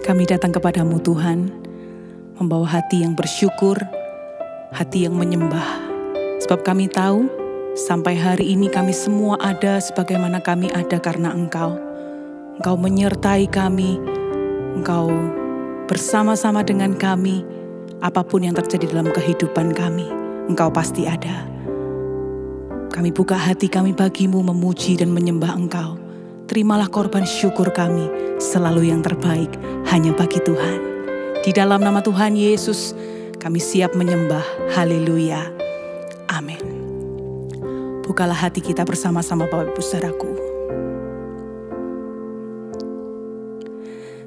Kami datang kepadamu Tuhan, membawa hati yang bersyukur, hati yang menyembah. Sebab kami tahu, sampai hari ini kami semua ada sebagaimana kami ada karena Engkau. Engkau menyertai kami, Engkau bersama-sama dengan kami, apapun yang terjadi dalam kehidupan kami, Engkau pasti ada. Kami buka hati kami bagimu memuji dan menyembah Engkau. Terimalah korban syukur kami, selalu yang terbaik hanya bagi Tuhan. Di dalam nama Tuhan Yesus, kami siap menyembah. Haleluya. Amin. Bukalah hati kita bersama-sama Bapak Ibu Saudaraku.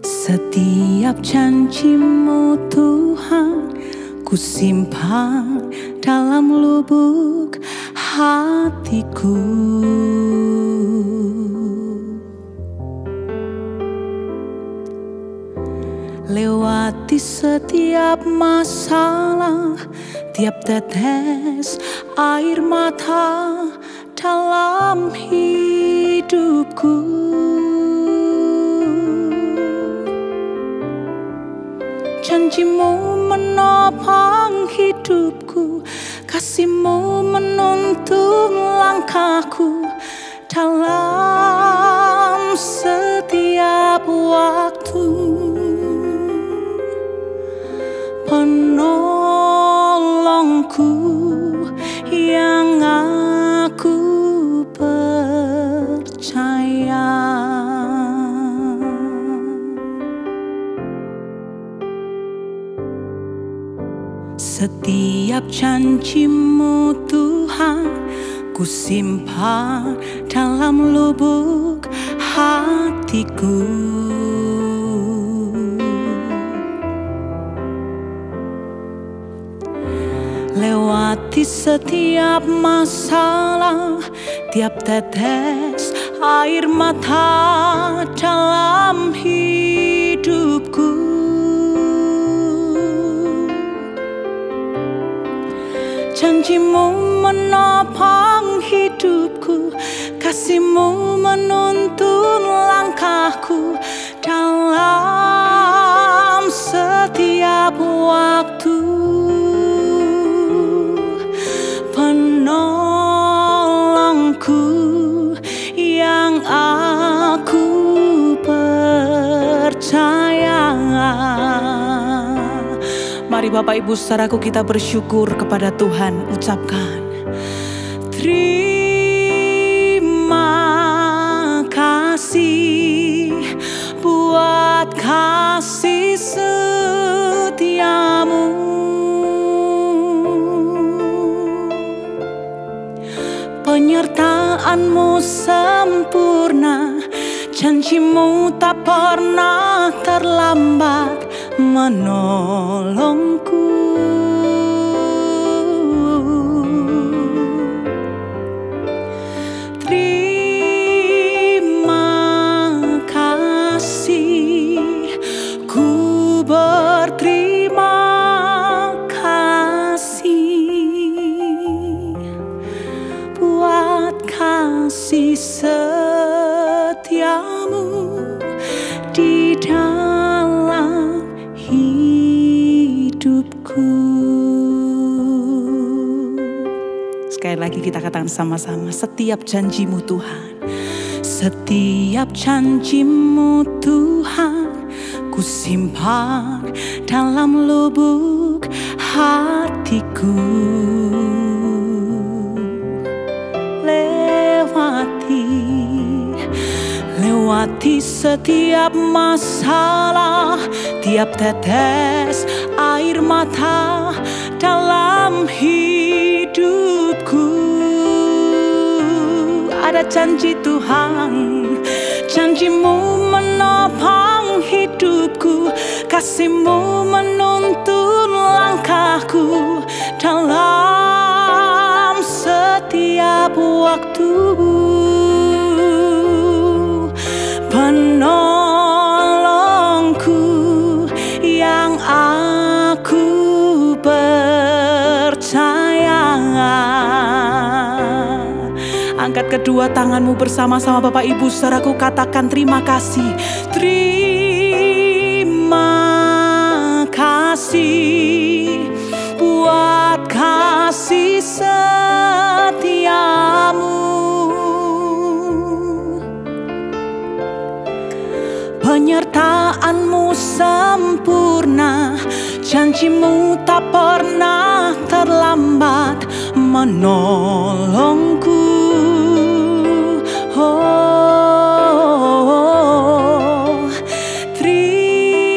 Setiap janji-Mu Tuhan, ku simpan dalam lubuk hatiku. Lewati setiap masalah, tiap tetes air mata dalam hidupku. Janji-Mu menopang hidupku, kasih-Mu menuntun langkahku dalam setiap waktu. Penolongku yang aku percaya. Setiap janji-Mu Tuhan, ku simpan dalam lubuk hatiku. Lewati setiap masalah, tiap tetes air mata dalam hidupku. Janji-Mu menopang hidupku, kasih-Mu menuntun langkahku dalam setiap waktu. Penolongku yang aku percaya. Mari Bapak Ibu Saudaraku, kita bersyukur kepada Tuhan. Ucapkan terima kasih buat kasih setia-Mu. Penyertaan-Mu sempurna, janji-Mu tak pernah terlambat menolongku. Terima kasih, ku berterima kasih buat kasih setia-Mu di dalam hidupku. Sekali lagi kita katakan sama-sama, setiap janji-Mu Tuhan, setiap janji-Mu Tuhan, ku simpan dalam lubuk hatiku. Lewati setiap masalah, tiap tetes air mata dalam hidupku. Ada janji Tuhan, janji-Mu menopang hidupku, kasih-Mu menuntun langkahku dalam setiap waktu. Penolongku yang aku percaya. Angkat kedua tanganmu bersama-sama Bapak Ibu Saudaraku, katakan terima kasih. Terima sempurna, janjimu tak pernah terlambat menolongku. Oh, terima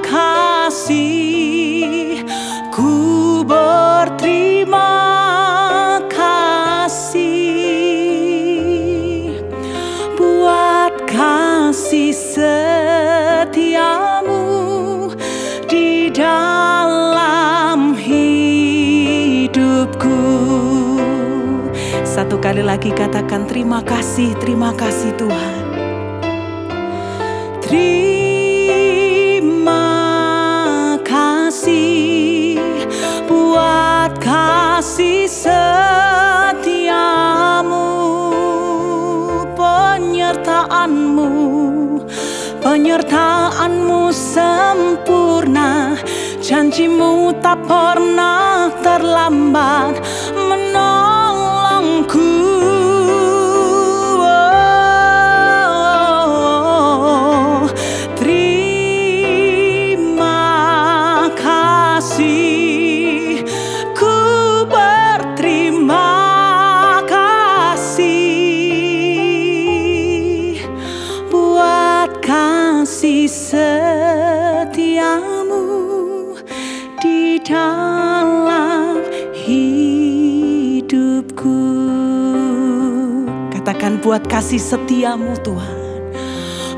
kasih, ku berterima kasih buat kasih setiamu di dalam hidupku. Satu kali lagi katakan terima kasih Tuhan. Terima kasih buat kasih setiamu, penyertaanmu sempurna, janjimu tak pernah terlambat menolongku. Oh, terima kasih, ku berterima kasih buat kasih setiamu di dalam hidupku. Katakan buat kasih setiamu Tuhan,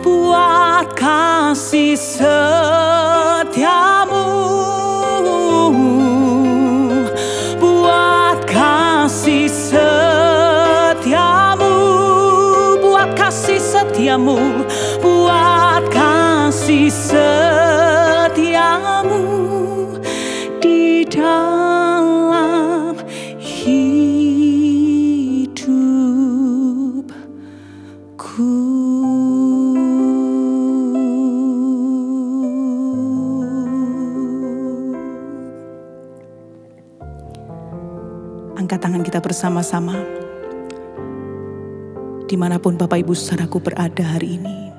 buat kasih setiamu, buat kasih setiamu, buat kasih setiamu, buat kasih setiamu di dalam hidupku. Angkat tangan kita bersama-sama. Dimanapun Bapak Ibu Saudaraku berada hari ini,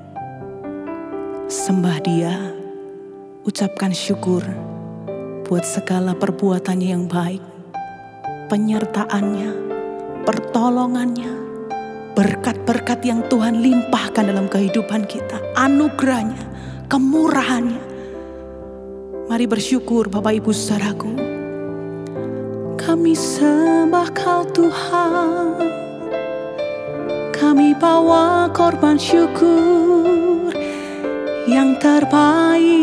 sembah Dia, ucapkan syukur buat segala perbuatannya yang baik, penyertaannya, pertolongannya, berkat-berkat yang Tuhan limpahkan dalam kehidupan kita, anugerahnya, kemurahannya. Mari bersyukur Bapak Ibu Saudaraku. Kami sembah Kau Tuhan, kami bawa korban syukur yang terbaik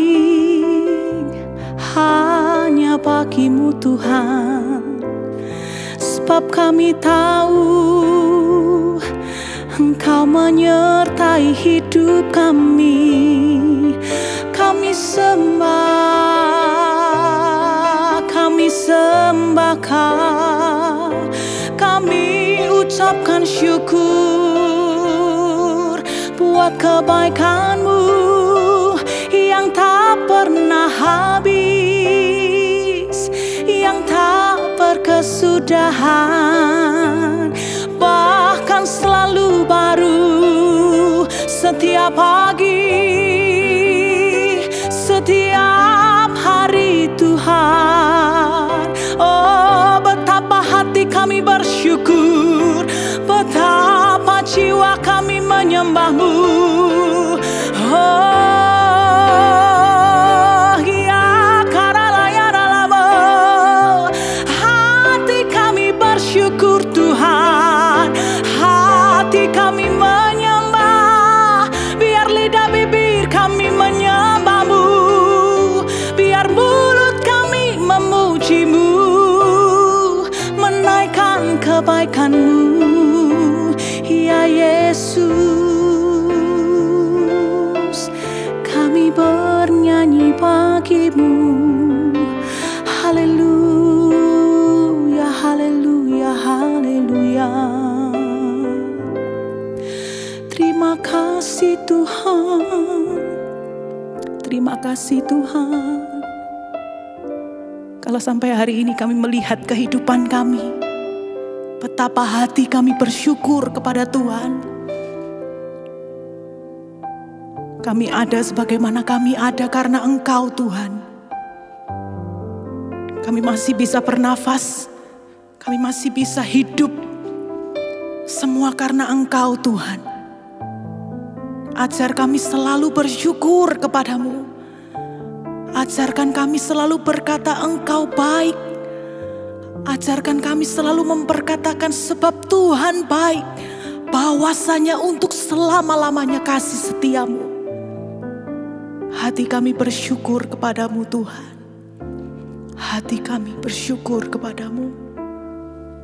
hanya bagi-Mu Tuhan. Sebab kami tahu Engkau menyertai hidup kami. Kami sembah Kau, kami ucapkan syukur buat kebaikan-Mu yang tak pernah habis, yang tak berkesudahan, bahkan selalu baru setiap pagi, setiap hari Tuhan. Oh, betapa hati kami bersyukur, betapa jiwa kami menyembah-Mu. Oh, ya karala-yaralamo, hati kami bersyukur Tuhan, hati kami menyembah, biar lidah bibir kami menyembah-Mu, biar mulut kami memuji-Mu, menaikkan kebaikan-Mu, ya Yesus. Kami bernyanyi bagi-Mu, haleluya, haleluya, haleluya. Terima kasih Tuhan, terima kasih Tuhan. Kalau sampai hari ini kami melihat kehidupan kami, betapa hati kami bersyukur kepada Tuhan. Kami ada sebagaimana kami ada karena Engkau Tuhan. Kami masih bisa bernafas, kami masih bisa hidup. Semua karena Engkau Tuhan. Ajar kami selalu bersyukur kepadamu. Ajarkan kami selalu berkata Engkau baik. Ajarkan kami selalu memperkatakan sebab Tuhan baik. Bahwasanya untuk selama-lamanya kasih setiamu. Hati kami bersyukur kepadamu Tuhan. Hati kami bersyukur kepadamu.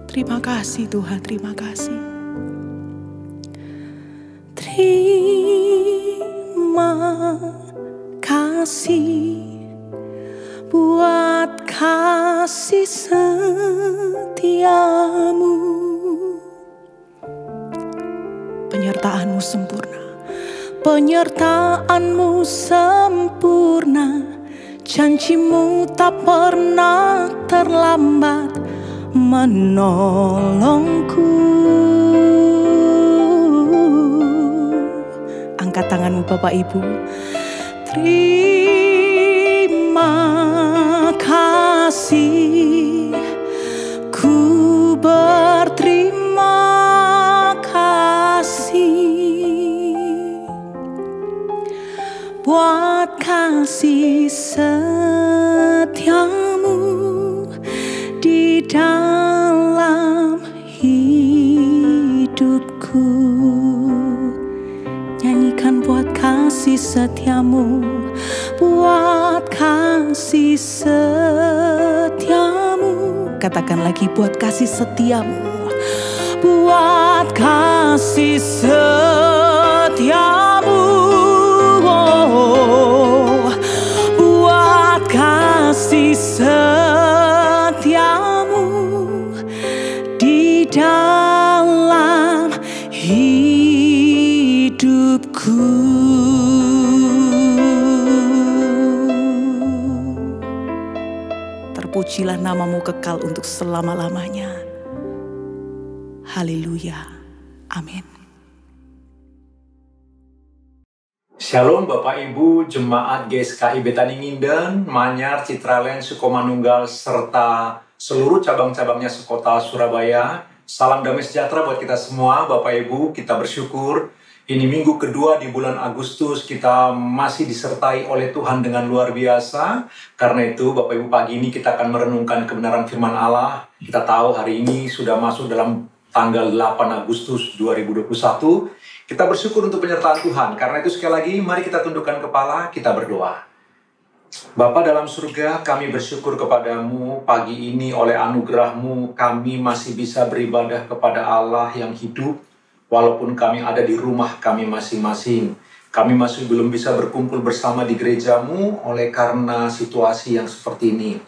Terima kasih Tuhan, terima kasih. Terima kasih buat kasih setiamu. Penyertaanmu sempurna, penyertaanmu sempurna. Janjimu tak pernah terlambat menolongku. Angkat tanganmu Bapak Ibu. Terima kasih, ku berterima kasih buat kasih setiamu di dalam hidupku. Nyanyikan buat kasih setiamu, buat kasih setiamu. Katakan lagi buat kasih setiamu, buat kasih setiamu. Oh, buat kasih setiamu di dalam hidupku. Terpujilah namamu kekal untuk selama-lamanya. Haleluya. Amin. Shalom Bapak Ibu, Jemaat GSKI Betani Nginden, Manyar, Citraland, Sukomanunggal, serta seluruh cabang-cabangnya sekota Surabaya. Salam damai sejahtera buat kita semua, Bapak Ibu. Kita bersyukur ini minggu kedua di bulan Agustus, kita masih disertai oleh Tuhan dengan luar biasa. Karena itu Bapak Ibu, pagi ini kita akan merenungkan kebenaran firman Allah. Kita tahu hari ini sudah masuk dalam tanggal 8 Agustus 2021. Kita bersyukur untuk penyertaan Tuhan. Karena itu sekali lagi, mari kita tundukkan kepala, kita berdoa. Bapa dalam surga, kami bersyukur kepadamu pagi ini oleh anugerah-Mu kami masih bisa beribadah kepada Allah yang hidup. Walaupun kami ada di rumah kami masing-masing. Kami masih belum bisa berkumpul bersama di gereja-Mu oleh karena situasi yang seperti ini.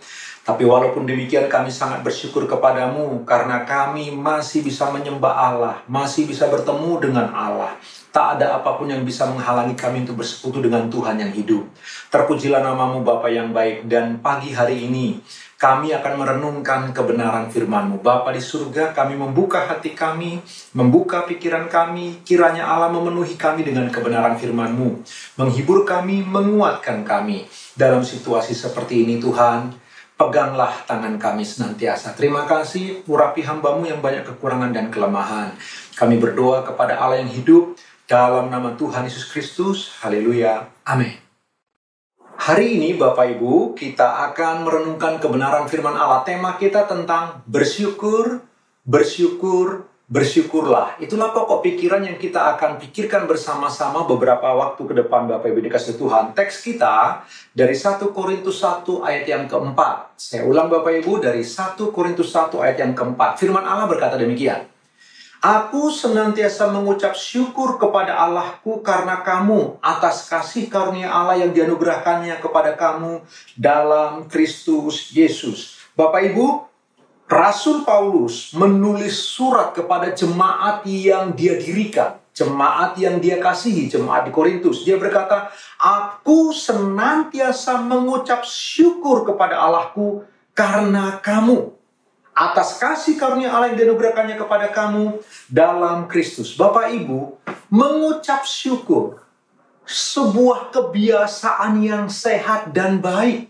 Tapi walaupun demikian kami sangat bersyukur kepadamu karena kami masih bisa menyembah Allah, masih bisa bertemu dengan Allah. Tak ada apapun yang bisa menghalangi kami untuk bersekutu dengan Tuhan yang hidup. Terpujilah namamu Bapa yang baik, dan pagi hari ini kami akan merenungkan kebenaran firman-Mu. Bapa di surga, kami membuka hati kami, membuka pikiran kami, kiranya Allah memenuhi kami dengan kebenaran firman-Mu. Menghibur kami, menguatkan kami. Dalam situasi seperti ini Tuhan, peganglah tangan kami senantiasa. Terima kasih, urapi hamba-Mu yang banyak kekurangan dan kelemahan. Kami berdoa kepada Allah yang hidup, dalam nama Tuhan Yesus Kristus. Haleluya. Amin. Hari ini Bapak Ibu, kita akan merenungkan kebenaran firman Allah. Tema kita tentang bersyukur, bersyukur, bersyukurlah. Itulah pokok pikiran yang kita akan pikirkan bersama-sama beberapa waktu ke depan Bapak Ibu dikasih Tuhan. Teks kita dari 1 Korintus 1 ayat yang keempat. Saya ulang Bapak Ibu, dari 1 Korintus 1 ayat yang keempat. Firman Allah berkata demikian. Aku senantiasa mengucap syukur kepada Allahku karena kamu atas kasih karunia Allah yang dianugerahkannya kepada kamu dalam Kristus Yesus. Bapak Ibu, Rasul Paulus menulis surat kepada jemaat yang dia dirikan, jemaat yang dia kasihi, jemaat di Korintus. Dia berkata, aku senantiasa mengucap syukur kepada Allahku karena kamu atas kasih karunia Allah yang dianugerahkannya kepada kamu dalam Kristus. Bapak Ibu, mengucap syukur sebuah kebiasaan yang sehat dan baik.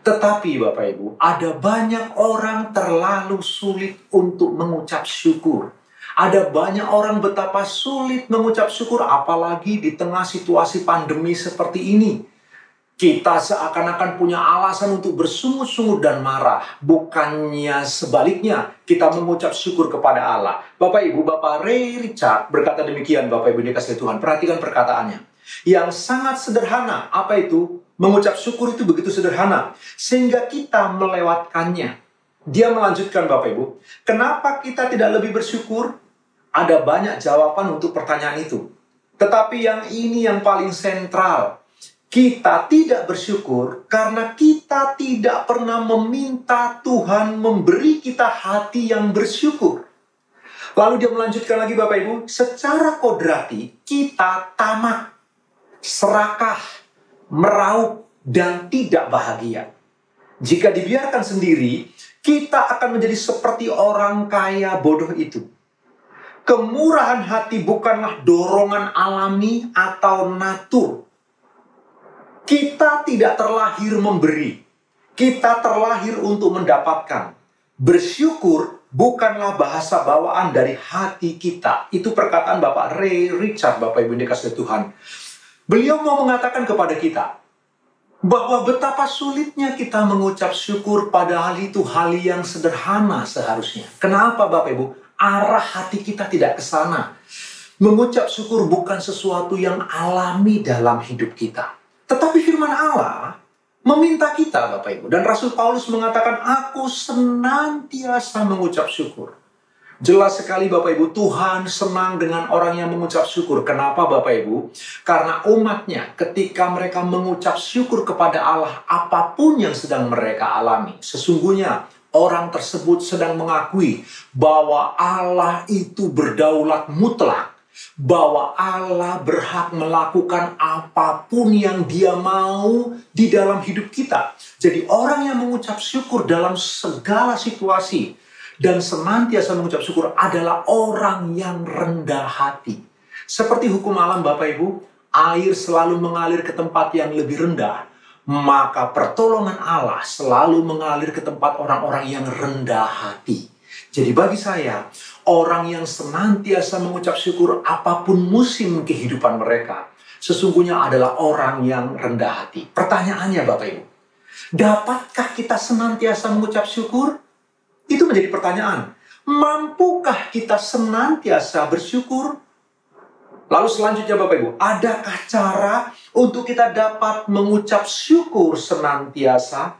Tetapi Bapak Ibu, ada banyak orang terlalu sulit untuk mengucap syukur. Ada banyak orang betapa sulit mengucap syukur, apalagi di tengah situasi pandemi seperti ini. Kita seakan-akan punya alasan untuk bersungut-sungut dan marah. Bukannya sebaliknya, kita mengucap syukur kepada Allah. Bapak Ibu, Bapak Ray Richard berkata demikian, Bapak Ibu dikasihi Tuhan. Perhatikan perkataannya. Yang sangat sederhana, apa itu? Mengucap syukur itu begitu sederhana. Sehingga kita melewatkannya. Dia melanjutkan Bapak Ibu. Kenapa kita tidak lebih bersyukur? Ada banyak jawaban untuk pertanyaan itu. Tetapi yang ini yang paling sentral. Kita tidak bersyukur karena kita tidak pernah meminta Tuhan memberi kita hati yang bersyukur. Lalu dia melanjutkan lagi Bapak Ibu, secara kodrati kita tamak, serakah, meraup, dan tidak bahagia. Jika dibiarkan sendiri, kita akan menjadi seperti orang kaya bodoh itu. Kemurahan hati bukanlah dorongan alami atau natur. Kita tidak terlahir memberi. Kita terlahir untuk mendapatkan. Bersyukur bukanlah bahasa bawaan dari hati kita. Itu perkataan Bapak Ray Richard, Bapak Ibu dikasihi Tuhan. Beliau mau mengatakan kepada kita bahwa betapa sulitnya kita mengucap syukur padahal itu hal yang sederhana seharusnya. Kenapa Bapak Ibu? Arah hati kita tidak ke sana. Mengucap syukur bukan sesuatu yang alami dalam hidup kita. Tetapi firman Allah meminta kita Bapak Ibu. Dan Rasul Paulus mengatakan, aku senantiasa mengucap syukur. Jelas sekali Bapak Ibu, Tuhan senang dengan orang yang mengucap syukur. Kenapa Bapak Ibu? Karena umatnya ketika mereka mengucap syukur kepada Allah, apapun yang sedang mereka alami, sesungguhnya orang tersebut sedang mengakui bahwa Allah itu berdaulat mutlak. Bahwa Allah berhak melakukan apapun yang Dia mau di dalam hidup kita. Jadi orang yang mengucap syukur dalam segala situasi dan senantiasa mengucap syukur adalah orang yang rendah hati. Seperti hukum alam Bapak Ibu, air selalu mengalir ke tempat yang lebih rendah. Maka pertolongan Allah selalu mengalir ke tempat orang-orang yang rendah hati. Jadi bagi saya, orang yang senantiasa mengucap syukur apapun musim kehidupan mereka, sesungguhnya adalah orang yang rendah hati. Pertanyaannya Bapak Ibu, dapatkah kita senantiasa mengucap syukur? Itu menjadi pertanyaan. Mampukah kita senantiasa bersyukur? Lalu selanjutnya Bapak Ibu, adakah cara untuk kita dapat mengucap syukur senantiasa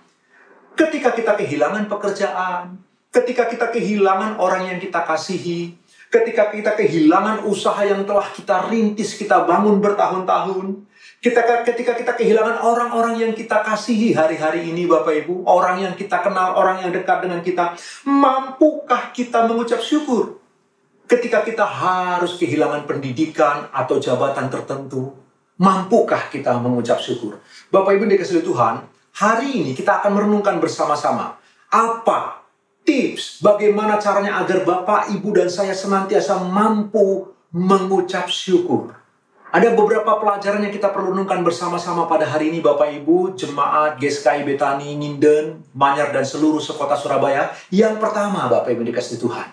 ketika kita kehilangan pekerjaan? Ketika kita kehilangan orang yang kita kasihi, ketika kita kehilangan usaha yang telah kita rintis, kita bangun bertahun-tahun, ketika kita kehilangan orang-orang yang kita kasihi hari-hari ini Bapak Ibu, orang yang kita kenal, orang yang dekat dengan kita, mampukah kita mengucap syukur? Ketika kita harus kehilangan pendidikan atau jabatan tertentu, mampukah kita mengucap syukur? Bapak Ibu dikasihi Tuhan, hari ini kita akan merenungkan bersama-sama apa tips bagaimana caranya agar Bapak, Ibu, dan saya senantiasa mampu mengucap syukur. Ada beberapa pelajaran yang kita perlu renungkan bersama-sama pada hari ini Bapak, Ibu, Jemaat GSKI Betani, Nginden, Manyar, dan seluruh sekota Surabaya. Yang pertama Bapak, Ibu dikasihi Tuhan,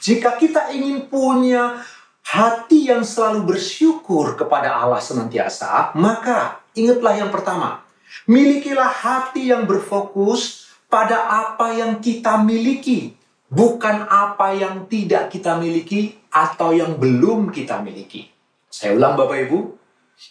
jika kita ingin punya hati yang selalu bersyukur kepada Allah senantiasa, maka ingatlah yang pertama, milikilah hati yang berfokus pada apa yang kita miliki, bukan apa yang tidak kita miliki atau yang belum kita miliki. Saya ulang Bapak Ibu,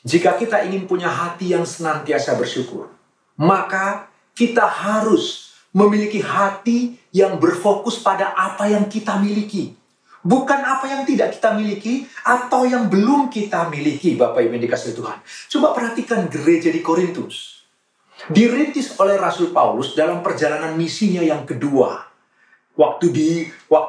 jika kita ingin punya hati yang senantiasa bersyukur, maka kita harus memiliki hati yang berfokus pada apa yang kita miliki, bukan apa yang tidak kita miliki atau yang belum kita miliki Bapak Ibu yang dikasihi Tuhan. Coba perhatikan gereja di Korintus. Dirintis oleh Rasul Paulus dalam perjalanan misinya yang kedua. Waktu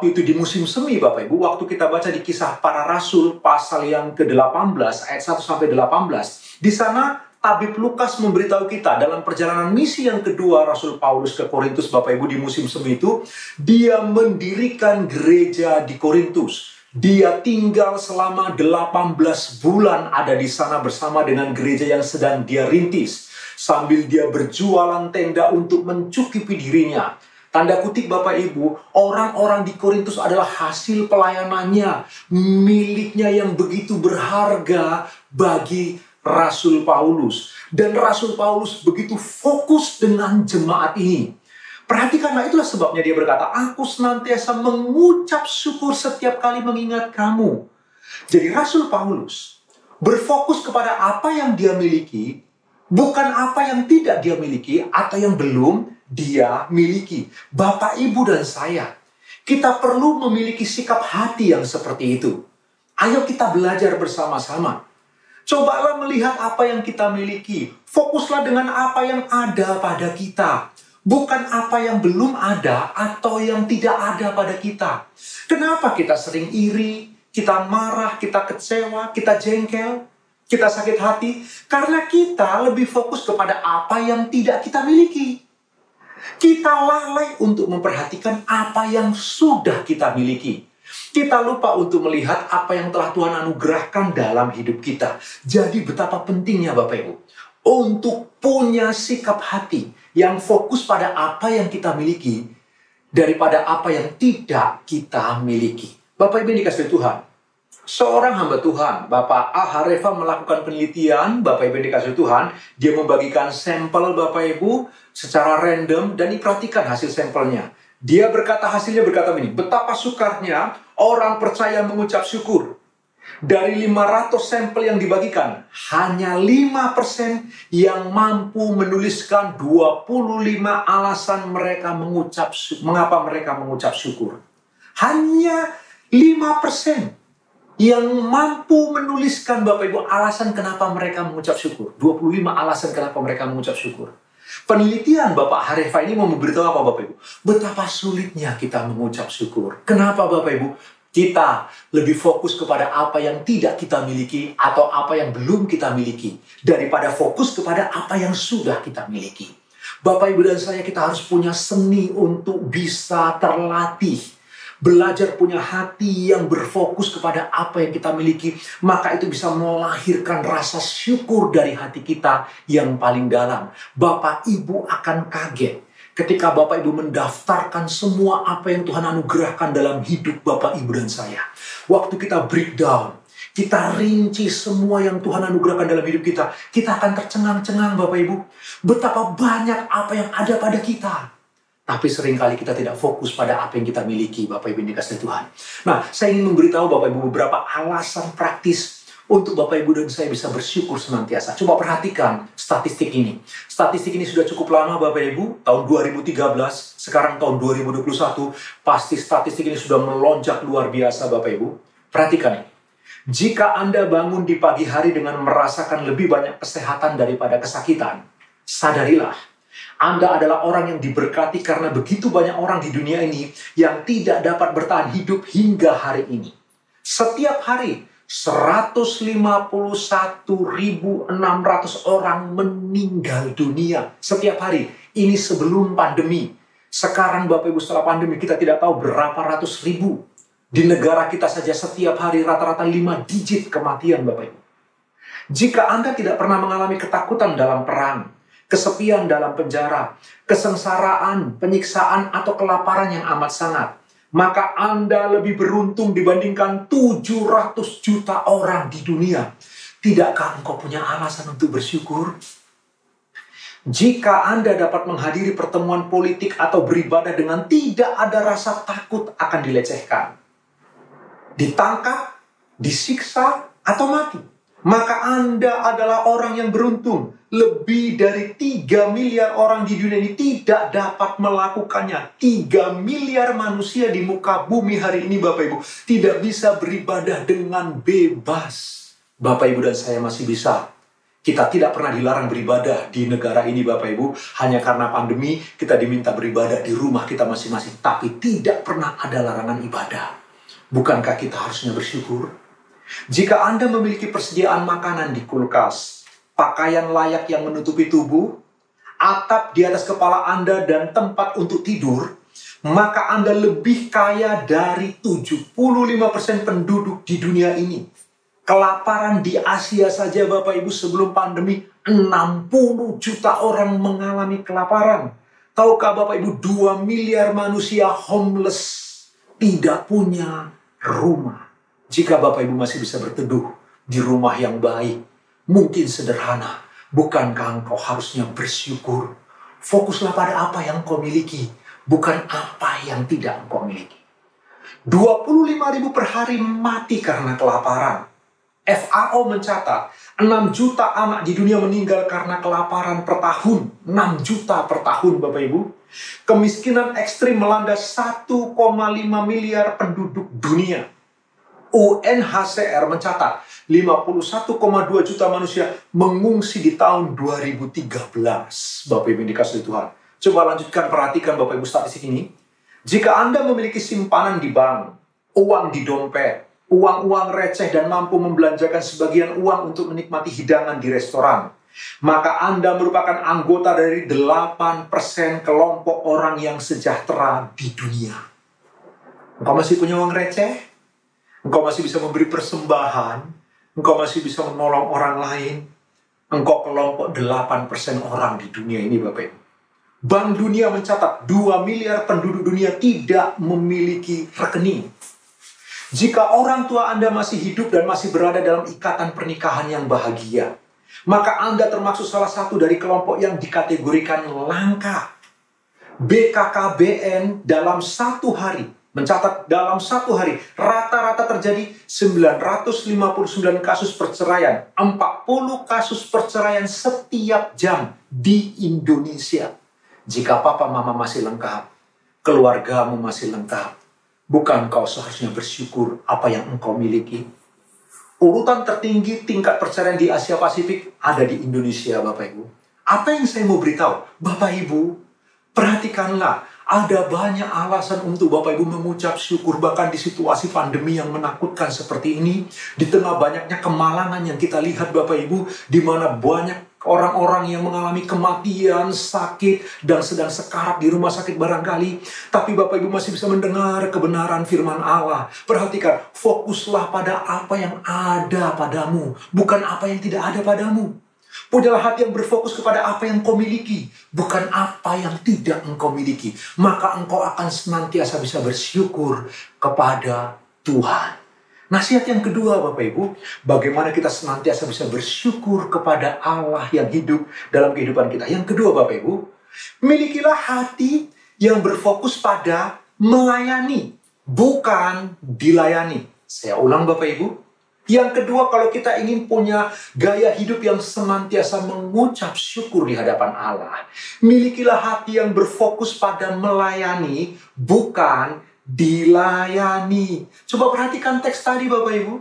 itu di musim semi Bapak Ibu, waktu kita baca di Kisah Para Rasul pasal yang ke-18 ayat 1-18, di sana Tabib Lukas memberitahu kita dalam perjalanan misi yang kedua Rasul Paulus ke Korintus Bapak Ibu di musim semi itu, dia mendirikan gereja di Korintus. Dia tinggal selama 18 bulan ada di sana bersama dengan gereja yang sedang dia rintis. Sambil dia berjualan tenda untuk mencukupi dirinya. Tanda kutip Bapak Ibu, orang-orang di Korintus adalah hasil pelayanannya, miliknya yang begitu berharga bagi Rasul Paulus. Dan Rasul Paulus begitu fokus dengan jemaat ini. Perhatikanlah, itulah sebabnya dia berkata, aku senantiasa mengucap syukur setiap kali mengingat kamu. Jadi Rasul Paulus berfokus kepada apa yang dia miliki, bukan apa yang tidak dia miliki atau yang belum dia miliki. Bapak, Ibu, dan saya, kita perlu memiliki sikap hati yang seperti itu. Ayo kita belajar bersama-sama. Cobalah melihat apa yang kita miliki. Fokuslah dengan apa yang ada pada kita. Bukan apa yang belum ada atau yang tidak ada pada kita. Kenapa kita sering iri, kita marah, kita kecewa, kita jengkel, kita sakit hati? Karena kita lebih fokus kepada apa yang tidak kita miliki. Kita lalai untuk memperhatikan apa yang sudah kita miliki. Kita lupa untuk melihat apa yang telah Tuhan anugerahkan dalam hidup kita. Jadi betapa pentingnya Bapak Ibu untuk punya sikap hati yang fokus pada apa yang kita miliki daripada apa yang tidak kita miliki. Bapak Ibu yang dikasihi Tuhan, seorang hamba Tuhan, Bapak A. Harefa, melakukan penelitian. Bapak Ibu yang dikasihi Tuhan, dia membagikan sampel Bapak Ibu secara random dan diperhatikan hasil sampelnya. Dia hasilnya berkata begini, betapa sukarnya orang percaya mengucap syukur. Dari 500 sampel yang dibagikan, hanya 5% yang mampu menuliskan 25 alasan mereka mengapa mereka mengucap syukur. Hanya 5% yang mampu menuliskan Bapak Ibu alasan kenapa mereka mengucap syukur. 25 alasan kenapa mereka mengucap syukur. Penelitian Bapak Harefa ini mau memberitahu apa Bapak Ibu? Betapa sulitnya kita mengucap syukur. Kenapa Bapak Ibu? Kita lebih fokus kepada apa yang tidak kita miliki atau apa yang belum kita miliki daripada fokus kepada apa yang sudah kita miliki. Bapak, Ibu, dan saya, kita harus punya seni untuk bisa terlatih. Belajar punya hati yang berfokus kepada apa yang kita miliki. Maka itu bisa melahirkan rasa syukur dari hati kita yang paling dalam. Bapak, Ibu akan kaget ketika Bapak Ibu mendaftarkan semua apa yang Tuhan anugerahkan dalam hidup Bapak Ibu dan saya. Waktu kita breakdown, kita rinci semua yang Tuhan anugerahkan dalam hidup kita, kita akan tercengang-cengang Bapak Ibu. Betapa banyak apa yang ada pada kita. Tapi seringkali kita tidak fokus pada apa yang kita miliki Bapak Ibu yang dikasihi Tuhan. Nah, saya ingin memberitahu Bapak Ibu beberapa alasan praktis untuk Bapak Ibu dan saya bisa bersyukur senantiasa. Coba perhatikan statistik ini. Statistik ini sudah cukup lama Bapak Ibu. Tahun 2013, sekarang tahun 2021. Pasti statistik ini sudah melonjak luar biasa Bapak Ibu. Perhatikan ini. Jika Anda bangun di pagi hari dengan merasakan lebih banyak kesehatan daripada kesakitan, sadarilah, Anda adalah orang yang diberkati karena begitu banyak orang di dunia ini yang tidak dapat bertahan hidup hingga hari ini. Setiap hari, 151.600 orang meninggal dunia setiap hari. Ini sebelum pandemi. Sekarang Bapak Ibu setelah pandemi kita tidak tahu berapa ratus ribu. Di negara kita saja setiap hari rata-rata 5 digit kematian Bapak Ibu. Jika Anda tidak pernah mengalami ketakutan dalam perang, kesepian dalam penjara, kesengsaraan, penyiksaan, atau kelaparan yang amat sangat, maka Anda lebih beruntung dibandingkan 700 juta orang di dunia. Tidakkah engkau punya alasan untuk bersyukur? Jika Anda dapat menghadiri pertemuan politik atau beribadah dengan tidak ada rasa takut akan dilecehkan, ditangkap, disiksa, atau mati, maka Anda adalah orang yang beruntung. Lebih dari 3 miliar orang di dunia ini tidak dapat melakukannya. 3 miliar manusia di muka bumi hari ini Bapak Ibu tidak bisa beribadah dengan bebas. Bapak Ibu dan saya masih bisa. Kita tidak pernah dilarang beribadah di negara ini Bapak Ibu. Hanya karena pandemi kita diminta beribadah di rumah kita masing-masing. Tapi tidak pernah ada larangan ibadah. Bukankah kita harusnya bersyukur? Jika Anda memiliki persediaan makanan di kulkas, pakaian layak yang menutupi tubuh, atap di atas kepala Anda, dan tempat untuk tidur, maka Anda lebih kaya dari 75% penduduk di dunia ini. Kelaparan di Asia saja Bapak Ibu sebelum pandemi 60 juta orang mengalami kelaparan. Tahukah Bapak Ibu 2 miliar manusia homeless, tidak punya rumah. Jika Bapak Ibu masih bisa berteduh di rumah yang baik, mungkin sederhana, bukankah engkau harusnya bersyukur? Fokuslah pada apa yang engkau miliki, bukan apa yang tidak engkau miliki. 25.000 per hari mati karena kelaparan. FAO mencatat 6 juta anak di dunia meninggal karena kelaparan per tahun. 6 juta per tahun Bapak Ibu. Kemiskinan ekstrim melanda 1,5 miliar penduduk dunia. UNHCR mencatat 51,2 juta manusia mengungsi di tahun 2013. Bapak Ibu dikasihi Tuhan. Coba lanjutkan, perhatikan Bapak Ibu statistik ini. Jika Anda memiliki simpanan di bank, uang di dompet, uang-uang receh dan mampu membelanjakan sebagian uang untuk menikmati hidangan di restoran, maka Anda merupakan anggota dari 8% kelompok orang yang sejahtera di dunia. Engkau masih punya uang receh? Engkau masih bisa memberi persembahan? Engkau masih bisa menolong orang lain? Engkau kelompok 8% orang di dunia ini Bapak Ibu. Bank Dunia mencatat 2 miliar penduduk dunia tidak memiliki rekening. Jika orang tua Anda masih hidup dan masih berada dalam ikatan pernikahan yang bahagia, maka Anda termasuk salah satu dari kelompok yang dikategorikan langka. BKKBN dalam satu hari, mencatat dalam satu hari, rata-rata terjadi 959 kasus perceraian, 40 kasus perceraian setiap jam di Indonesia. Jika papa mama masih lengkap, keluargamu masih lengkap, bukan kau seharusnya bersyukur apa yang engkau miliki? Urutan tertinggi tingkat perceraian di Asia Pasifik ada di Indonesia, Bapak Ibu. Apa yang saya mau beritahu? Bapak Ibu, perhatikanlah. Ada banyak alasan untuk Bapak Ibu mengucap syukur. Bahkan di situasi pandemi yang menakutkan seperti ini, di tengah banyaknya kemalangan yang kita lihat Bapak Ibu, di mana banyak orang-orang yang mengalami kematian, sakit, dan sedang sekarat di rumah sakit barangkali. Tapi Bapak Ibu masih bisa mendengar kebenaran firman Allah. Perhatikan, fokuslah pada apa yang ada padamu, bukan apa yang tidak ada padamu. Punyalah hati yang berfokus kepada apa yang kau miliki, bukan apa yang tidak engkau miliki. Maka engkau akan senantiasa bisa bersyukur kepada Tuhan. Nasihat yang kedua Bapak Ibu, bagaimana kita senantiasa bisa bersyukur kepada Allah yang hidup dalam kehidupan kita. Yang kedua Bapak Ibu, milikilah hati yang berfokus pada melayani, bukan dilayani. Saya ulang Bapak Ibu. Yang kedua, kalau kita ingin punya gaya hidup yang senantiasa mengucap syukur di hadapan Allah, milikilah hati yang berfokus pada melayani, bukan dilayani. Coba perhatikan teks tadi Bapak Ibu.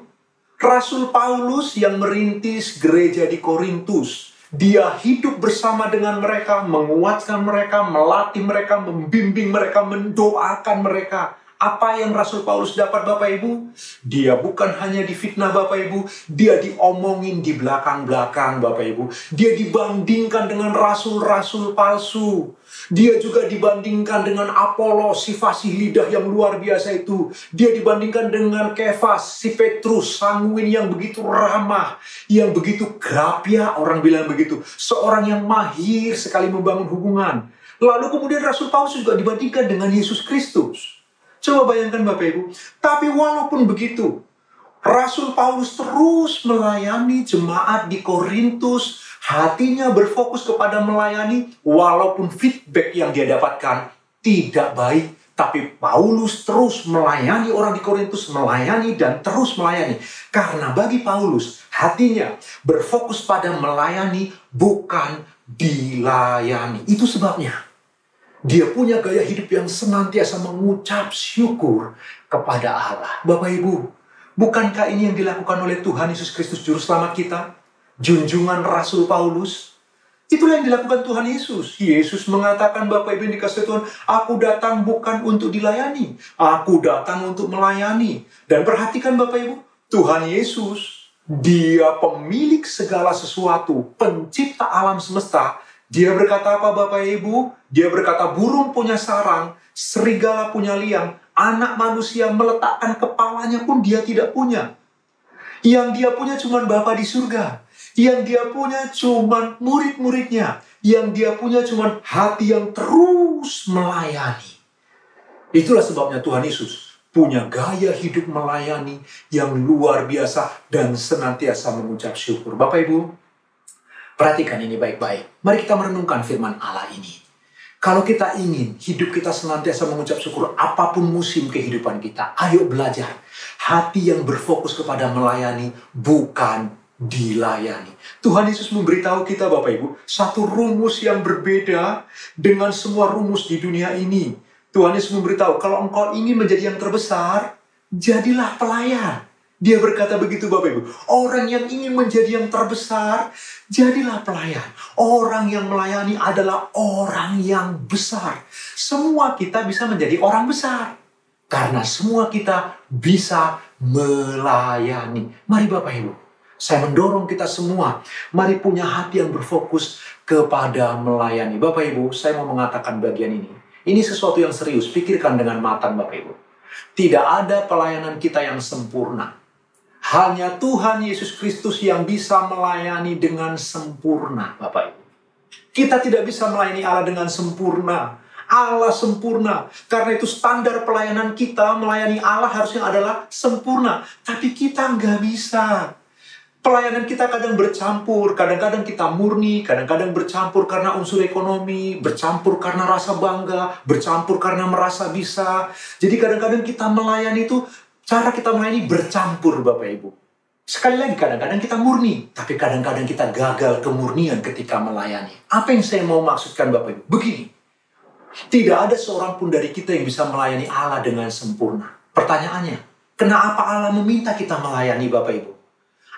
Rasul Paulus yang merintis gereja di Korintus, dia hidup bersama dengan mereka, menguatkan mereka, melatih mereka, membimbing mereka, mendoakan mereka. Apa yang Rasul Paulus dapat Bapak Ibu? Dia bukan hanya difitnah Bapak Ibu, dia diomongin di belakang-belakang Bapak Ibu. Dia dibandingkan dengan rasul-rasul palsu. Dia juga dibandingkan dengan Apolos, si fasih lidah yang luar biasa itu. Dia dibandingkan dengan Kefas, si Petrus, sanguin yang begitu ramah, yang begitu grapya, orang bilang begitu. Seorang yang mahir sekali membangun hubungan. Lalu kemudian Rasul Paulus juga dibandingkan dengan Yesus Kristus. Coba bayangkan Bapak Ibu. Tapi walaupun begitu, Rasul Paulus terus melayani jemaat di Korintus. Hatinya berfokus kepada melayani, walaupun feedback yang dia dapatkan tidak baik. Tapi Paulus terus melayani orang di Korintus, melayani dan terus melayani. Karena bagi Paulus, hatinya berfokus pada melayani, bukan dilayani. Itu sebabnya dia punya gaya hidup yang senantiasa mengucap syukur kepada Allah. Bapak Ibu, bukankah ini yang dilakukan oleh Tuhan Yesus Kristus Juru Selamat kita? Junjungan Rasul Paulus. Itulah yang dilakukan Tuhan Yesus. Yesus mengatakan, Bapak Ibu yang dikasihi Tuhan, aku datang bukan untuk dilayani, aku datang untuk melayani. Dan perhatikan Bapak Ibu, Tuhan Yesus, dia pemilik segala sesuatu, pencipta alam semesta. Dia berkata apa Bapak Ibu? Dia berkata burung punya sarang, serigala punya liang, anak manusia meletakkan kepalanya pun dia tidak punya. Yang dia punya cuma Bapa di surga. Yang dia punya cuma murid-muridnya. Yang dia punya cuma hati yang terus melayani. Itulah sebabnya Tuhan Yesus punya gaya hidup melayani yang luar biasa dan senantiasa mengucap syukur. Bapak Ibu, perhatikan ini baik-baik. Mari kita merenungkan firman Allah ini. Kalau kita ingin hidup kita senantiasa mengucap syukur apapun musim kehidupan kita, ayo belajar. Hati yang berfokus kepada melayani, bukan dilayani. Tuhan Yesus memberitahu kita Bapak Ibu, satu rumus yang berbeda dengan semua rumus di dunia ini. Tuhan Yesus memberitahu, kalau engkau ingin menjadi yang terbesar, jadilah pelayan. Dia berkata begitu Bapak Ibu. Orang yang ingin menjadi yang terbesar, jadilah pelayan. Orang yang melayani adalah orang yang besar. Semua kita bisa menjadi orang besar. Karena semua kita bisa melayani. Mari Bapak Ibu, saya mendorong kita semua. Mari punya hati yang berfokus kepada melayani. Bapak Ibu, saya mau mengatakan bagian ini. Ini sesuatu yang serius, pikirkan dengan matang Bapak Ibu. Tidak ada pelayanan kita yang sempurna. Hanya Tuhan Yesus Kristus yang bisa melayani dengan sempurna Bapak Ibu. Kita tidak bisa melayani Allah dengan sempurna. Allah sempurna. Karena itu standar pelayanan kita melayani Allah harusnya adalah sempurna. Tapi kita nggak bisa. Pelayanan kita kadang bercampur, kadang-kadang kita murni, kadang-kadang bercampur karena unsur ekonomi, bercampur karena rasa bangga, bercampur karena merasa bisa. Jadi kadang-kadang kita melayani itu, cara kita melayani bercampur Bapak Ibu. Sekali lagi kadang-kadang kita murni, tapi kadang-kadang kita gagal kemurnian ketika melayani. Apa yang saya mau maksudkan Bapak Ibu? Begini, tidak ada seorang pun dari kita yang bisa melayani Allah dengan sempurna. Pertanyaannya, kenapa Allah meminta kita melayani Bapak Ibu?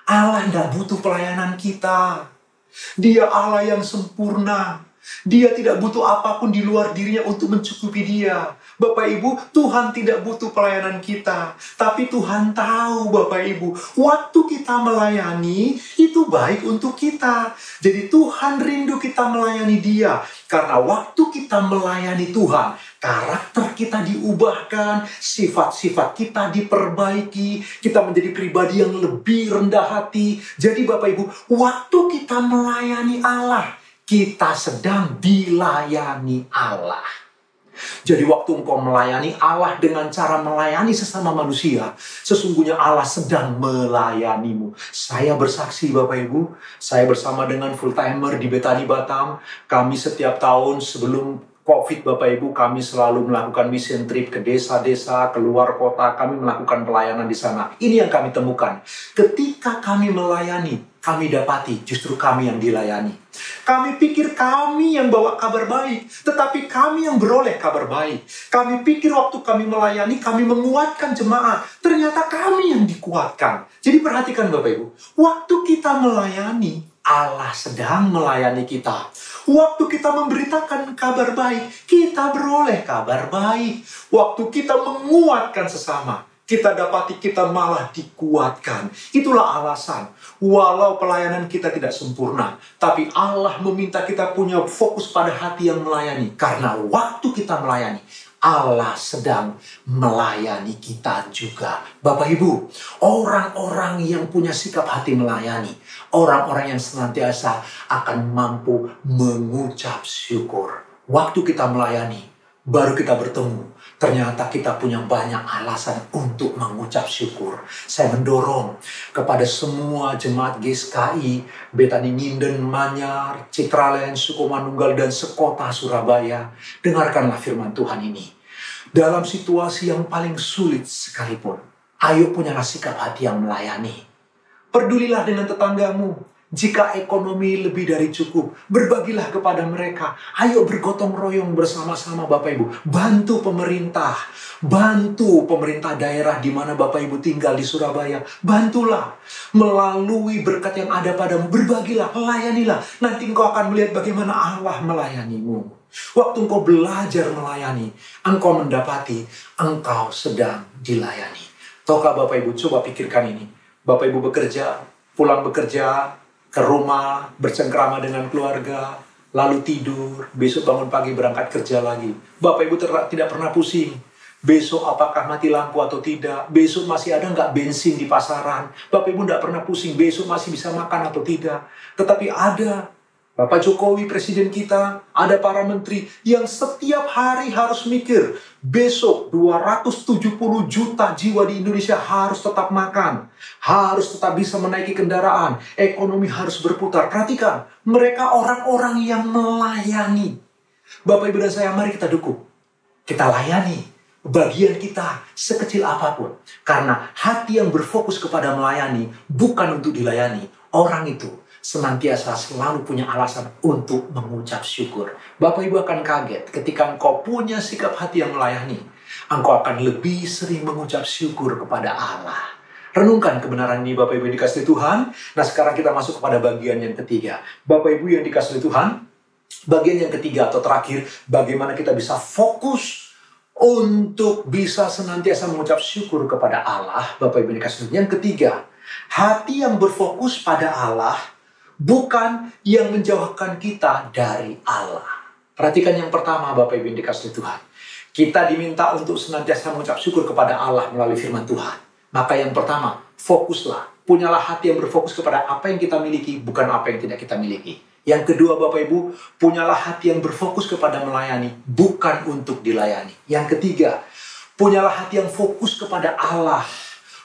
Allah tidak butuh pelayanan kita. Dia Allah yang sempurna. Dia tidak butuh apapun di luar dirinya untuk mencukupi dia. Bapak Ibu, Tuhan tidak butuh pelayanan kita. Tapi Tuhan tahu Bapak Ibu, waktu kita melayani, itu baik untuk kita. Jadi Tuhan rindu kita melayani dia. Karena waktu kita melayani Tuhan, karakter kita diubahkan, sifat-sifat kita diperbaiki, kita menjadi pribadi yang lebih rendah hati. Jadi Bapak Ibu, waktu kita melayani Allah, kita sedang dilayani Allah. Jadi waktu engkau melayani Allah dengan cara melayani sesama manusia, sesungguhnya Allah sedang melayanimu. Saya bersaksi Bapak Ibu, saya bersama dengan full timer di Betani Batam, kami setiap tahun sebelum COVID Bapak Ibu, kami selalu melakukan mission trip ke desa-desa, keluar kota, kami melakukan pelayanan di sana. Ini yang kami temukan. Ketika kami melayani, kami dapati justru kami yang dilayani. Kami pikir kami yang bawa kabar baik, tetapi kami yang beroleh kabar baik. Kami pikir waktu kami melayani, kami menguatkan jemaat. Ternyata kami yang dikuatkan. Jadi perhatikan Bapak Ibu, waktu kita melayani, Allah sedang melayani kita. Waktu kita memberitakan kabar baik, kita beroleh kabar baik. Waktu kita menguatkan sesama, kita dapati kita malah dikuatkan. Itulah alasan, walau pelayanan kita tidak sempurna, tapi Allah meminta kita punya fokus pada hati yang melayani. Karena waktu kita melayani, Allah sedang melayani kita juga. Bapak Ibu, orang-orang yang punya sikap hati melayani, orang-orang yang senantiasa akan mampu mengucap syukur. Waktu kita melayani, baru kita bertemu, ternyata kita punya banyak alasan untuk mengucap syukur. Saya mendorong kepada semua jemaat GSKI, Betani Nginden, Manyar, Citraland, Sukomanunggal, dan sekota Surabaya. Dengarkanlah firman Tuhan ini. Dalam situasi yang paling sulit sekalipun, ayo punyalah sikap hati yang melayani. Pedulilah dengan tetanggamu. Jika ekonomi lebih dari cukup, berbagilah kepada mereka. Ayo bergotong royong bersama-sama Bapak Ibu. Bantu pemerintah. Bantu pemerintah daerah di mana Bapak Ibu tinggal di Surabaya. Bantulah. Melalui berkat yang ada padamu. Berbagilah, layanilah. Nanti engkau akan melihat bagaimana Allah melayanimu. Waktu engkau belajar melayani, engkau mendapati engkau sedang dilayani. Tahukah Bapak Ibu, coba pikirkan ini. Bapak Ibu bekerja, pulang bekerja, ke rumah, bercengkrama dengan keluarga, lalu tidur, besok bangun pagi berangkat kerja lagi. Bapak Ibu tidak pernah pusing. Besok apakah mati lampu atau tidak? Besok masih ada nggak bensin di pasaran? Bapak Ibu tidak pernah pusing, besok masih bisa makan atau tidak? Tetapi ada Bapak Jokowi, presiden kita, ada para menteri yang setiap hari harus mikir, besok 270 juta jiwa di Indonesia harus tetap makan, harus tetap bisa menaiki kendaraan, ekonomi harus berputar. Perhatikan, mereka orang-orang yang melayani. Bapak Ibu dan saya, mari kita dukung. Kita layani bagian kita sekecil apapun. Karena hati yang berfokus kepada melayani bukan untuk dilayani. Orang itu senantiasa selalu punya alasan untuk mengucap syukur. Bapak Ibu akan kaget ketika engkau punya sikap hati yang melayani. Engkau akan lebih sering mengucap syukur kepada Allah. Renungkan kebenaran ini Bapak Ibu yang dikasihi Tuhan. Nah sekarang kita masuk kepada bagian yang ketiga. Bapak Ibu yang dikasihi Tuhan, bagian yang ketiga atau terakhir, bagaimana kita bisa fokus untuk bisa senantiasa mengucap syukur kepada Allah. Bapak Ibu yang dikasihi Tuhan. Yang ketiga, hati yang berfokus pada Allah bukan yang menjauhkan kita dari Allah. Perhatikan yang pertama Bapak Ibu yang dikasihi Tuhan. Kita diminta untuk senantiasa mengucap syukur kepada Allah melalui firman Tuhan. Maka yang pertama, fokuslah. Punyalah hati yang berfokus kepada apa yang kita miliki, bukan apa yang tidak kita miliki. Yang kedua Bapak Ibu, punyalah hati yang berfokus kepada melayani, bukan untuk dilayani. Yang ketiga, punyalah hati yang fokus kepada Allah,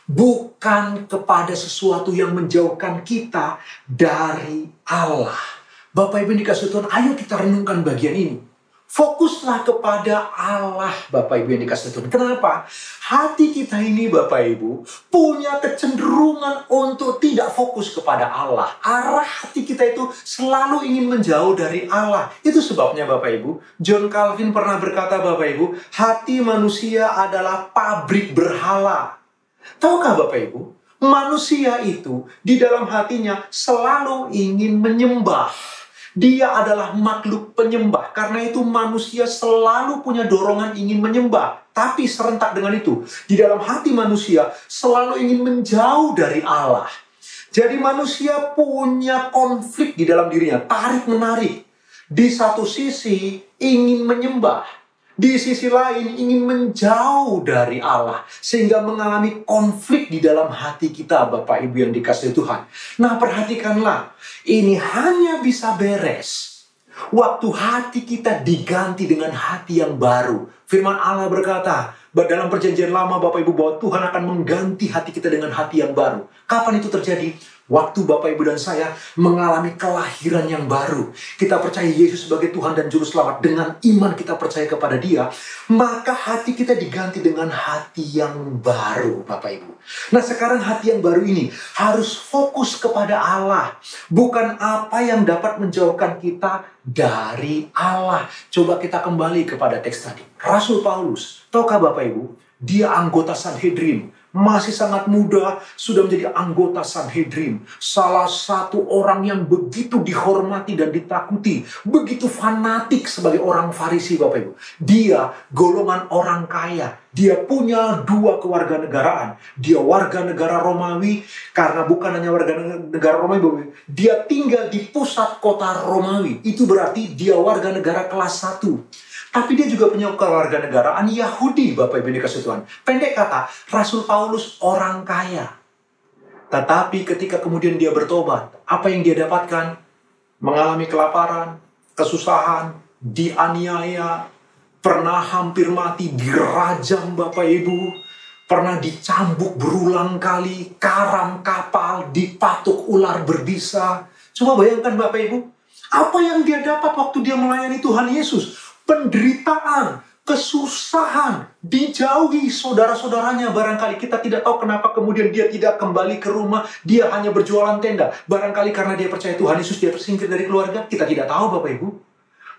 bukan kepada sesuatu yang menjauhkan kita dari Allah. Bapak Ibu dikasih Tuhan, ayo kita renungkan bagian ini. Fokuslah kepada Allah, Bapak Ibu yang dikasih Tuhan. Kenapa? Hati kita ini, Bapak Ibu, punya kecenderungan untuk tidak fokus kepada Allah. Arah hati kita itu selalu ingin menjauh dari Allah. Itu sebabnya, Bapak Ibu, John Calvin pernah berkata, Bapak Ibu, hati manusia adalah pabrik berhala. Tahukah Bapak Ibu, manusia itu di dalam hatinya selalu ingin menyembah. Dia adalah makhluk penyembah. Karena itu manusia selalu punya dorongan ingin menyembah. Tapi serentak dengan itu, di dalam hati manusia selalu ingin menjauh dari Allah. Jadi manusia punya konflik di dalam dirinya, tarik-menarik. Di satu sisi ingin menyembah. Di sisi lain ingin menjauh dari Allah. Sehingga mengalami konflik di dalam hati kita Bapak Ibu yang dikasihi Tuhan. Nah perhatikanlah. Ini hanya bisa beres waktu hati kita diganti dengan hati yang baru. Firman Allah berkata dalam perjanjian lama Bapak Ibu bahwa Tuhan akan mengganti hati kita dengan hati yang baru. Kapan itu terjadi? Waktu Bapak Ibu dan saya mengalami kelahiran yang baru. Kita percaya Yesus sebagai Tuhan dan Juru Selamat. Dengan iman kita percaya kepada Dia. Maka hati kita diganti dengan hati yang baru Bapak Ibu. Nah sekarang hati yang baru ini harus fokus kepada Allah. Bukan apa yang dapat menjauhkan kita dari Allah. Coba kita kembali kepada teks tadi. Rasul Paulus, tahukah Bapak Ibu? Dia anggota Sanhedrin. Masih sangat muda, sudah menjadi anggota Sanhedrin. Salah satu orang yang begitu dihormati dan ditakuti. Begitu fanatik sebagai orang Farisi, Bapak Ibu. Dia golongan orang kaya. Dia punya 2 kewarganegaraan. Dia warga negara Romawi, karena bukan hanya warga negara Romawi, Bapak Ibu. Dia tinggal di pusat kota Romawi. Itu berarti dia warga negara kelas 1. Tapi dia juga punya kewarganegaraan Yahudi, Bapak Ibu dikasihi Tuhan. Pendek kata, Rasul Paulus orang kaya. Tetapi ketika kemudian dia bertobat, apa yang dia dapatkan? Mengalami kelaparan, kesusahan, dianiaya, pernah hampir mati, dirajam Bapak Ibu, pernah dicambuk berulang kali, karam kapal, dipatuk ular berbisa. Coba bayangkan Bapak Ibu, apa yang dia dapat waktu dia melayani Tuhan Yesus? Penderitaan, kesusahan, dijauhi saudara-saudaranya. Barangkali kita tidak tahu kenapa kemudian dia tidak kembali ke rumah, dia hanya berjualan tenda. Barangkali karena dia percaya Tuhan Yesus, dia tersingkir dari keluarga. Kita tidak tahu Bapak Ibu.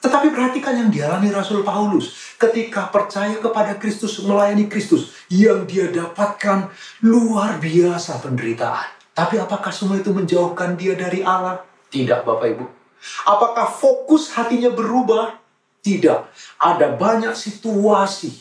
Tetapi perhatikan yang dialami Rasul Paulus ketika percaya kepada Kristus, melayani Kristus, yang dia dapatkan luar biasa penderitaan. Tapi apakah semua itu menjauhkan dia dari Allah? Tidak Bapak Ibu. Apakah fokus hatinya berubah? Tidak. Ada banyak situasi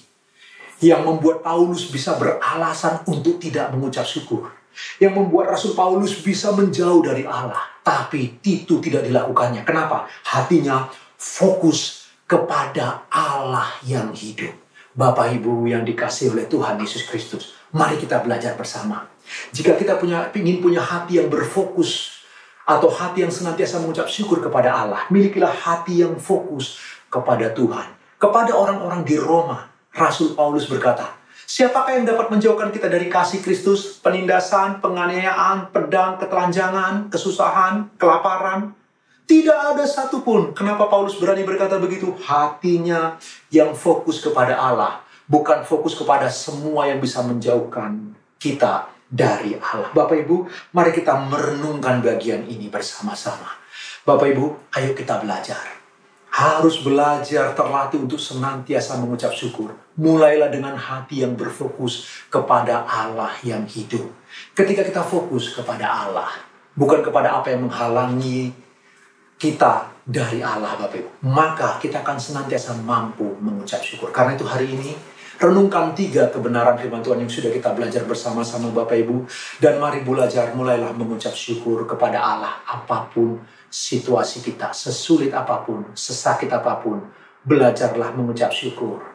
yang membuat Paulus bisa beralasan untuk tidak mengucap syukur. Yang membuat Rasul Paulus bisa menjauh dari Allah. Tapi itu tidak dilakukannya. Kenapa? Hatinya fokus kepada Allah yang hidup. Bapak Ibu yang dikasihi oleh Tuhan Yesus Kristus, mari kita belajar bersama. Jika kita ingin punya hati yang berfokus, atau hati yang senantiasa mengucap syukur kepada Allah, milikilah hati yang fokus kepada Tuhan. Kepada orang-orang di Roma, Rasul Paulus berkata, siapakah yang dapat menjauhkan kita dari kasih Kristus? Penindasan, penganiayaan, pedang, ketelanjangan, kesusahan, kelaparan. Tidak ada satupun. Kenapa Paulus berani berkata begitu? Hatinya yang fokus kepada Allah, bukan fokus kepada semua yang bisa menjauhkan kita dari Allah. Bapak Ibu, mari kita merenungkan bagian ini bersama-sama. Bapak Ibu, ayo kita belajar. Harus belajar terlatih untuk senantiasa mengucap syukur. Mulailah dengan hati yang berfokus kepada Allah yang hidup. Ketika kita fokus kepada Allah, bukan kepada apa yang menghalangi kita dari Allah, Bapak Ibu, maka kita akan senantiasa mampu mengucap syukur. Karena itu hari ini, renungkan 3 kebenaran firman Tuhan yang sudah kita belajar bersama-sama Bapak Ibu. Dan mari belajar, mulailah mengucap syukur kepada Allah. Apapun situasi kita, sesulit apapun, sesakit apapun, belajarlah mengucap syukur.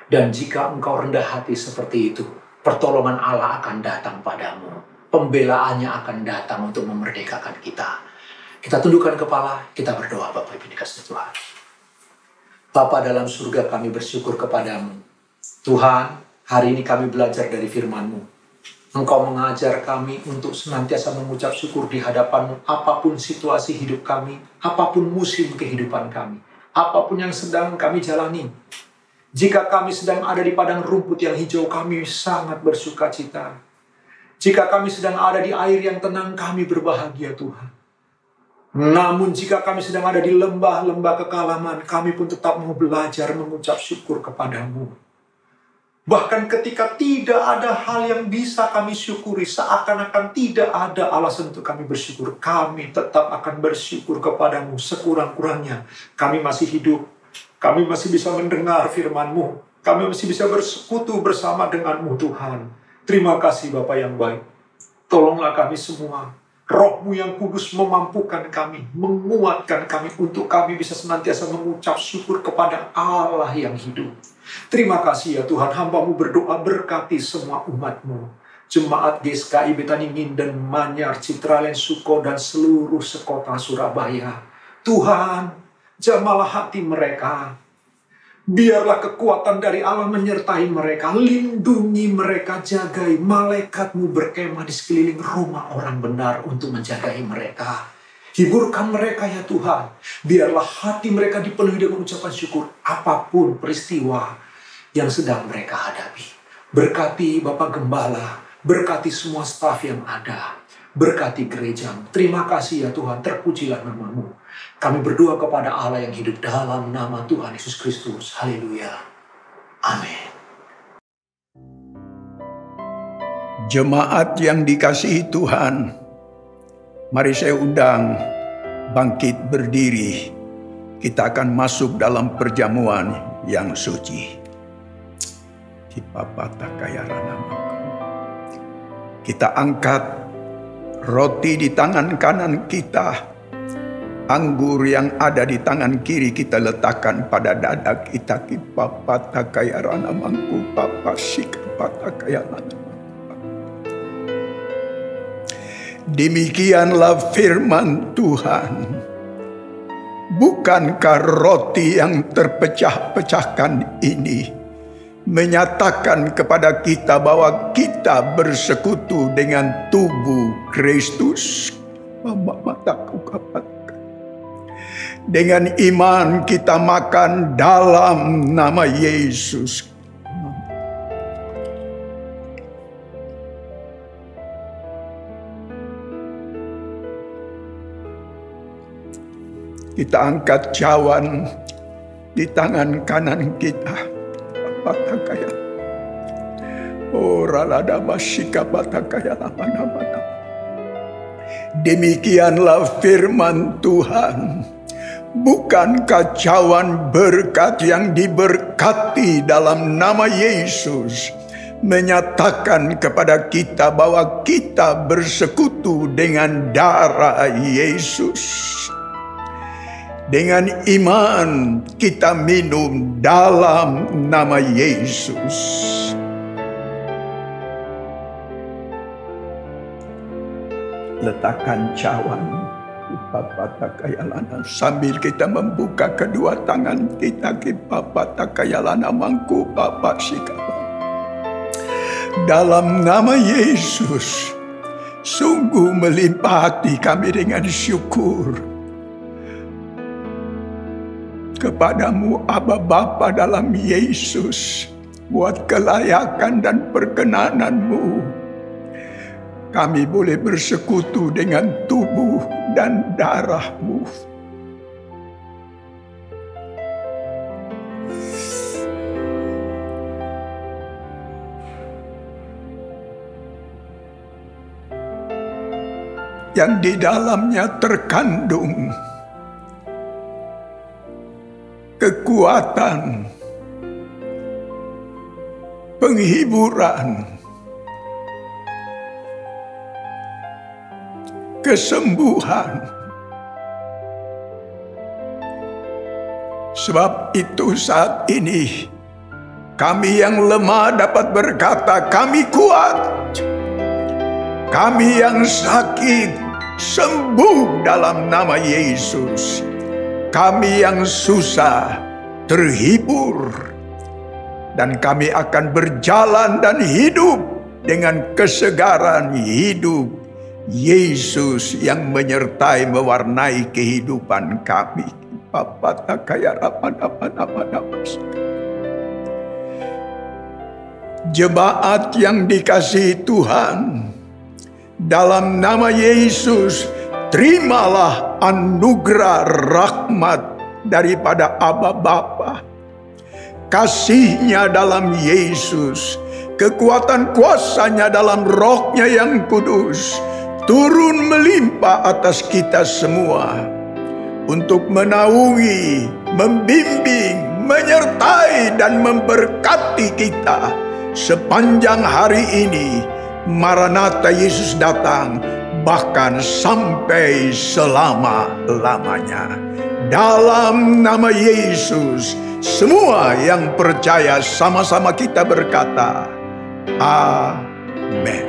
Dan jika engkau rendah hati seperti itu, pertolongan Allah akan datang padamu. Pembelaannya akan datang untuk memerdekakan kita. Kita tundukkan kepala, kita berdoa Bapak Ibu dikasihi Tuhan. Bapa dalam surga, kami bersyukur kepadamu. Tuhan, hari ini kami belajar dari firman-Mu. Engkau mengajar kami untuk senantiasa mengucap syukur di hadapan-Mu. Apapun situasi hidup kami, apapun musim kehidupan kami, apapun yang sedang kami jalani. Jika kami sedang ada di padang rumput yang hijau, kami sangat bersuka cita. Jika kami sedang ada di air yang tenang, kami berbahagia Tuhan. Namun jika kami sedang ada di lembah-lembah kekalaman, kami pun tetap mau belajar mengucap syukur kepadamu. Bahkan ketika tidak ada hal yang bisa kami syukuri, seakan-akan tidak ada alasan untuk kami bersyukur, kami tetap akan bersyukur kepadamu sekurang-kurangnya. Kami masih hidup, kami masih bisa mendengar firman-Mu, kami masih bisa bersekutu bersama dengan-Mu Tuhan. Terima kasih Bapa yang baik. Tolonglah kami semua. Roh-Mu yang kudus memampukan kami, menguatkan kami untuk kami bisa senantiasa mengucap syukur kepada Allah yang hidup. Terima kasih ya Tuhan, hamba-Mu berdoa berkati semua umat-Mu. Jemaat GSKI Betaningin dan Manyar, Citralen, Suko, dan seluruh sekota Surabaya. Tuhan, jamalah hati mereka. Biarlah kekuatan dari Allah menyertai mereka, lindungi mereka, jagai. Malaikat-Mu berkemah di sekeliling rumah orang benar untuk menjagai mereka. Hiburkan mereka ya Tuhan. Biarlah hati mereka dipenuhi dengan ucapan syukur apapun peristiwa yang sedang mereka hadapi. Berkati Bapak Gembala, berkati semua staf yang ada, berkati gereja. Terima kasih ya Tuhan, terpujilah nama-Mu. Kami berdoa kepada Allah yang hidup dalam nama Tuhan Yesus Kristus. Haleluya. Amin. Jemaat yang dikasihi Tuhan, mari saya undang bangkit berdiri. Kita akan masuk dalam perjamuan yang suci. Kita angkat roti di tangan kanan kita. Anggur yang ada di tangan kiri kita letakkan pada dada kita. Demikianlah firman Tuhan. Bukankah roti yang terpecah-pecahkan ini menyatakan kepada kita bahwa kita bersekutu dengan tubuh Kristus? Dengan iman kita makan dalam nama Yesus. Kita angkat cawan di tangan kanan kita. Demikianlah firman Tuhan. Bukankah cawan berkat yang diberkati dalam nama Yesus menyatakan kepada kita bahwa kita bersekutu dengan darah Yesus. Dengan iman kita minum dalam nama Yesus. Letakkan cawan sambil kita membuka kedua tangan kita ke mangku Bapak Sikapa. Dalam nama Yesus, sungguh melimpah hati kami dengan syukur kepadamu Aba Bapa dalam Yesus, buat kelayakan dan perkenananmu. Kami boleh bersekutu dengan tubuh dan darahmu. Yang di dalamnya terkandung kekuatan, penghiburan, kesembuhan. Sebab itu saat ini kami yang lemah dapat berkata, kami kuat. Kami yang sakit sembuh dalam nama Yesus. Kami yang susah terhibur. Dan kami akan berjalan dan hidup dengan kesegaran hidup Yesus yang menyertai mewarnai kehidupan kami. Jemaat yang dikasihi Tuhan, dalam nama Yesus, terimalah anugerah rahmat daripada Aba Bapa. Kasih-Nya dalam Yesus, kekuatan kuasa-Nya dalam Roh-Nya yang kudus, turun melimpah atas kita semua, untuk menaungi, membimbing, menyertai, dan memberkati kita sepanjang hari ini. Maranatha, Yesus datang, bahkan sampai selama-lamanya. Dalam nama Yesus, semua yang percaya sama-sama kita berkata, Amin.